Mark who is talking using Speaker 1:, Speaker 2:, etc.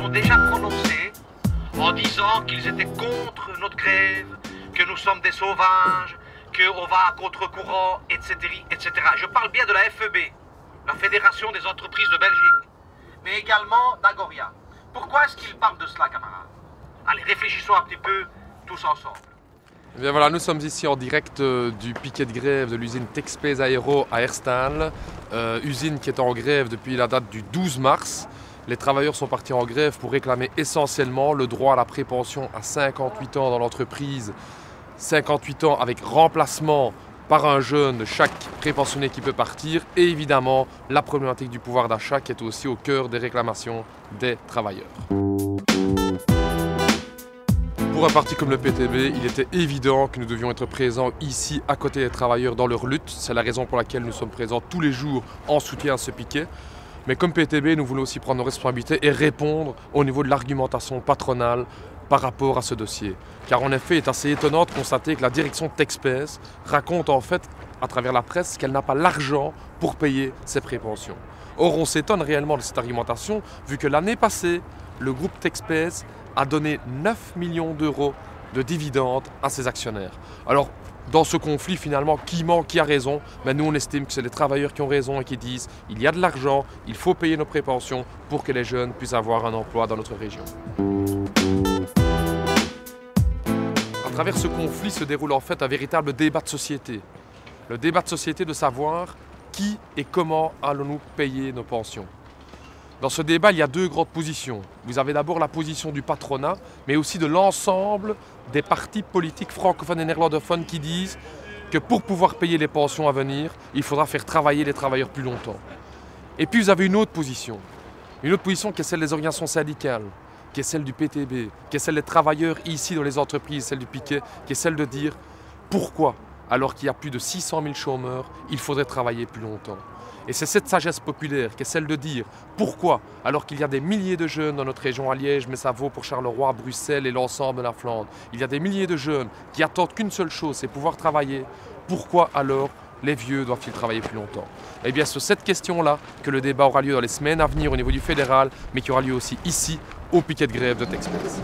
Speaker 1: sont déjà prononcés en disant qu'ils étaient contre notre grève, que nous sommes des sauvages, qu'on va à contre-courant, etc., etc. Je parle bien de la FEB, la Fédération des entreprises de Belgique, mais également d'Agoria. Pourquoi est-ce qu'ils parlent de cela, camarades? Allez, réfléchissons un petit peu tous ensemble.
Speaker 2: Eh bien voilà, nous sommes ici en direct du piquet de grève de l'usine Texpace Aero à Herstal, usine qui est en grève depuis la date du 12 mars. Les travailleurs sont partis en grève pour réclamer essentiellement le droit à la prépension à 58 ans dans l'entreprise, 58 ans avec remplacement par un jeune de chaque prépensionné qui peut partir, et évidemment la problématique du pouvoir d'achat qui est aussi au cœur des réclamations des travailleurs. Pour un parti comme le PTB, il était évident que nous devions être présents ici à côté des travailleurs dans leur lutte. C'est la raison pour laquelle nous sommes présents tous les jours en soutien à ce piquet. Mais comme PTB, nous voulons aussi prendre nos responsabilités et répondre au niveau de l'argumentation patronale par rapport à ce dossier. Car en effet, il est assez étonnant de constater que la direction de Texpace raconte en fait à travers la presse qu'elle n'a pas l'argent pour payer ses prépensions. Or, on s'étonne réellement de cette argumentation vu que l'année passée, le groupe Texpace a donné 9 millions d'euros de dividendes à ses actionnaires. Alors, dans ce conflit, finalement, qui ment, qui a raison? Mais nous, on estime que c'est les travailleurs qui ont raison et qui disent il y a de l'argent, il faut payer nos prépensions pour que les jeunes puissent avoir un emploi dans notre région. À travers ce conflit se déroule en fait un véritable débat de société. Le débat de société de savoir qui et comment allons-nous payer nos pensions. Dans ce débat, il y a deux grandes positions. Vous avez d'abord la position du patronat, mais aussi de l'ensemble des partis politiques francophones et néerlandophones qui disent que pour pouvoir payer les pensions à venir, il faudra faire travailler les travailleurs plus longtemps. Et puis vous avez une autre position qui est celle des organisations syndicales, qui est celle du PTB, qui est celle des travailleurs ici dans les entreprises, celle du piquet, qui est celle de dire pourquoi, alors qu'il y a plus de 600 000 chômeurs, il faudrait travailler plus longtemps. Et c'est cette sagesse populaire qui est celle de dire pourquoi, alors qu'il y a des milliers de jeunes dans notre région à Liège, mais ça vaut pour Charleroi, Bruxelles et l'ensemble de la Flandre. Il y a des milliers de jeunes qui attendent qu'une seule chose, c'est pouvoir travailler. Pourquoi alors les vieux doivent-ils travailler plus longtemps? Eh bien, c'est cette question-là que le débat aura lieu dans les semaines à venir au niveau du fédéral, mais qui aura lieu aussi ici, au piquet de grève de Texpace.